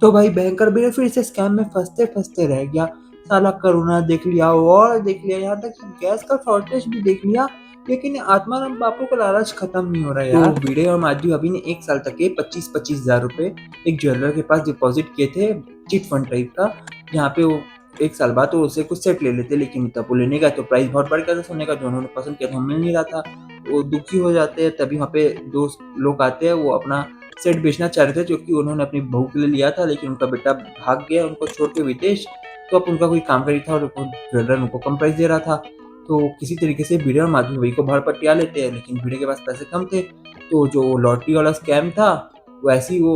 तो भाई बैंकर भी फिर से स्कैम में फंसते रह गया। साला कोरोना देख लिया, वॉर देख लिया, यहाँ तक कि गैस का शॉर्टेज भी देख लिया, लेकिन आत्माराम बापू का लालच खत्म नहीं हो रहा यार। तो भिड़े और माधवी अभी ने 1 साल तक के 25-25 हजार रुपए एक ज्वेलर के पास डिपॉजिट किए थे, चिट फंड टाइप का। यहाँ पे वो 1 साल बाद तो उसे कुछ सेट ले लेते, लेकिन तब वो लेने का तो प्राइस बहुत बढ़ गया था सोने का, जो उन्होंने पसंद किया था मिल नहीं रहा था। वो दुखी हो जाते हैं, तभी वहाँ पे दो लोग आते हैं, वो अपना सेट बेचना चाह रहे थे जो कि उन्होंने अपनी बहू के लिए लिया था, लेकिन उनका बेटा भाग गया उनको छोड़ के विदेश। तो अब उनका कोई काम करी था और ज्वेलर उनको कम प्राइस दे रहा था। तो किसी तरीके से भिड़े और माधवी भाई को बाहर पटिया लेते हैं, लेकिन भिड़े के पास पैसे कम थे। तो जो लॉटरी वाला स्कैम था, वैसे ही वो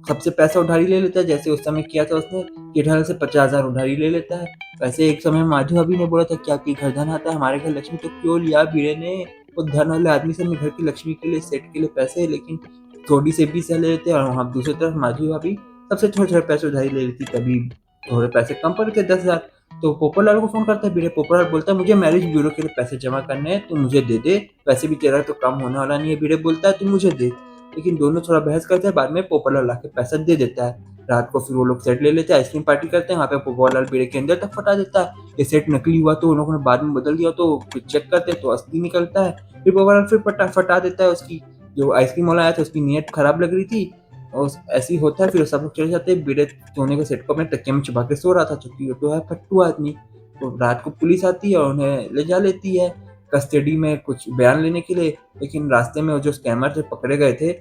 सबसे पैसा उधारी ले लेता है, जैसे उस समय किया था उसने, जेठालाल से 50,000 उधारी ले लेता है। वैसे एक समय माधवी भाभी ने बोला था कि आपके घर धन आता है, हमारे घर लक्ष्मी, तो क्यों लिया भिड़े ने वो धन वाले आदमी से अपने घर की लक्ष्मी के लिए, सेट के लिए पैसे, लेकिन थोड़ी से भी ले लेते हैं। और वहाँ दूसरी तरफ माधवी भाभी सबसे छोटे छोटे पैसे उधारी ले लेती, तभी थोड़े पैसे कम पड़ गए 10,000। तो पोपटलाल को फोन करता है भिड़े, पोपटलाल बोलता है मुझे मैरिज ब्यूरो के लिए पैसे जमा करने हैं, तू मुझे दे दे, वैसे भी तेरा तो काम होने वाला नहीं है। भिड़े बोलता है तू मुझे दे, लेकिन दोनों थोड़ा बहस करते हैं, बाद में पोपटलाल लाके पैसा दे देता है। रात को फिर वो लोग सेट ले लेते हैं, आइसक्रीम पार्टी करते हैं, वहाँ पे पोपटलाल भिड़े के अंदर तक फटा देता है। ये सेट नकली हुआ तो उन लोगों ने बाद में बदल दिया, तो फिर चेक करते हैं तो असली निकलता है। फिर पोपटलाल फिर फटा देता है, उसकी जो आइसक्रीम वाला आया था उसकी नीयत खराब लग रही थी, और ऐसे ही होता है। फिर सब लोग चले जाते हैं, भिड़े सोने के सेट को अपने तकिया में छुपा के सो रहा था, क्योंकि वो तो है फट्टू आदमी। तो रात को पुलिस आती है और उन्हें ले जा लेती है कस्टडी में कुछ बयान लेने के लिए। लेकिन रास्ते में वो जो स्कैमर थे पकड़े गए थे,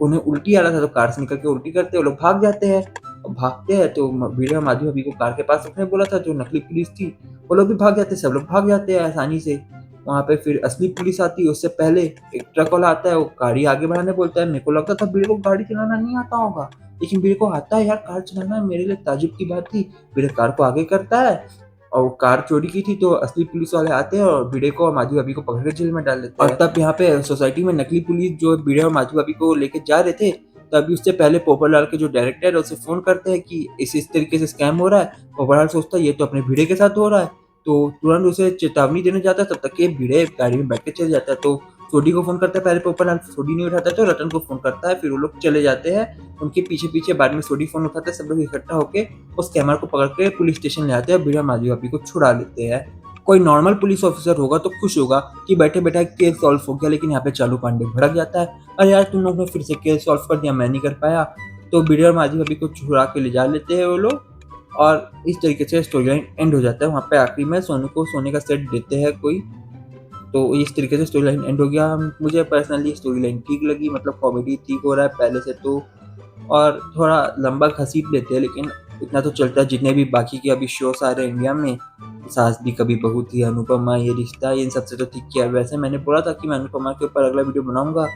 उन्हें उल्टी आ रहा था, तो कार से निकल के उल्टी करते वो लोग भाग जाते हैं। भागते हैं तो भिड़े और माधवी भाभी को कार के पास रखने बोला था, जो नकली पुलिस थी वो लोग भी भाग जाते हैं, सब लोग भाग जाते हैं आसानी से। वहाँ पे फिर असली पुलिस आती है, उससे पहले एक ट्रक वाला आता है, वो गाड़ी आगे बढ़ाने बोलता है। मेरे को लगता था भिड़े को गाड़ी चलाना नहीं आता होगा, लेकिन भिड़े को आता है यार, कार चलाना मेरे लिए ताजुब की बात थी। भिड़े कार को आगे करता है, और वो कार चोरी की थी, तो असली पुलिस वाले आते हैं और भिड़े को और माधवी भाभी को पकड़ के जेल में डाल देते हैं। और तब यहाँ पे सोसाइटी में नकली पुलिस जो भिड़े और माधवी भाभी को लेके जा रहे थे, तभी उससे पहले पोपटलाल के जो डायरेक्टर है उसे फोन करते हैं कि इस तरीके से स्कैम हो रहा है। पोपटलाल सोचता है ये तो अपने भिड़े के साथ हो रहा है, तो तुरंत उसे चेतावनी देने जाता है, तब तक ये भिड़े गाड़ी में बैठ के चले जाता है। तो सोडी को फोन करता है पहले पोपटलाल, सोडी नहीं उठाता है, तो रतन को फोन करता है, फिर वो लोग चले जाते हैं उनके पीछे पीछे। बाद में सोडी फोन उठाता है, सब लोग इकट्ठा होकर उस कैमरा को पकड़ के पुलिस स्टेशन ले आते हैं, भिड़े माधवी भाभी को छुड़ा लेते हैं। कोई नॉर्मल पुलिस ऑफिसर होगा तो खुश होगा कि बैठे बैठे केस सॉल्व हो गया, लेकिन यहाँ पे चालू पांडे भड़क जाता है, अरे यार तुम लोग ने फिर से केस सॉल्व कर दिया, मैं नहीं कर पाया। तो भिड़े और माधवी भाभी को छुड़ा के ले जा लेते हैं वो लोग, और इस तरीके से स्टोरी लाइन एंड हो जाता है। वहाँ पे आखिरी में सोनू को सोने का सेट देते हैं कोई, तो इस तरीके से स्टोरी लाइन एंड हो गया। मुझे पर्सनली स्टोरी लाइन ठीक लगी, मतलब कॉमेडी ठीक हो रहा है पहले से तो, और थोड़ा लंबा घसीट लेते हैं, लेकिन इतना तो चलता है। जितने भी बाकी के अभी शोस आ रहे हैं इंडिया में, सास भी कभी बहू थी, अनुपमा, ये रिश्ता, इन सबसे तो ठीक किया। वैसे मैंने बोला था कि मैं अनुपमा के ऊपर अगला वीडियो बनाऊंगा,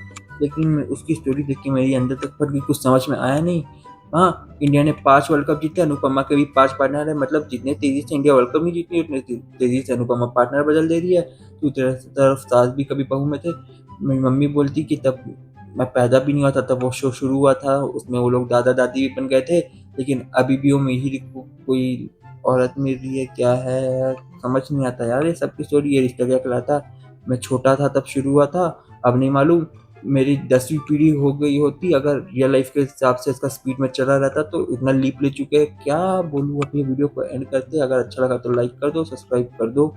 लेकिन उसकी स्टोरी देख के मेरी अंदर तक फट गई, कुछ समझ में आया नहीं। हाँ, इंडिया ने 5 वर्ल्ड कप जीते, अनुपमा के भी 5 पार्टनर है, मतलब जितने तेजी से इंडिया वर्ल्ड कप नहीं जीती उतने तेजी से अनुपमा पार्टनर बदल दे रही है। तो तरफ सास भी कभी बहू में थे। मेरी मम्मी बोलती कि तब मैं पैदा भी नहीं हुआ था तब वो शो शुरू हुआ था, उसमें वो लोग दादा दादी भी बन गए थे, लेकिन अभी भी वो मेरी कोई औरत मिल रही है, क्या है समझ नहीं आता यार ये सब की स्टोरी। ये रिश्ता क्या कहलाता, मैं छोटा था तब शुरू हुआ था, अब नहीं मालूम। मेरी 10वीं पीढ़ी हो गई होती अगर रियल लाइफ के हिसाब से इसका स्पीड में चला रहता, तो इतना लीप ले चुके हैं, क्या बोलूँ। अपनी वीडियो को एंड करते, अगर अच्छा लगा तो लाइक कर दो, सब्सक्राइब कर दो।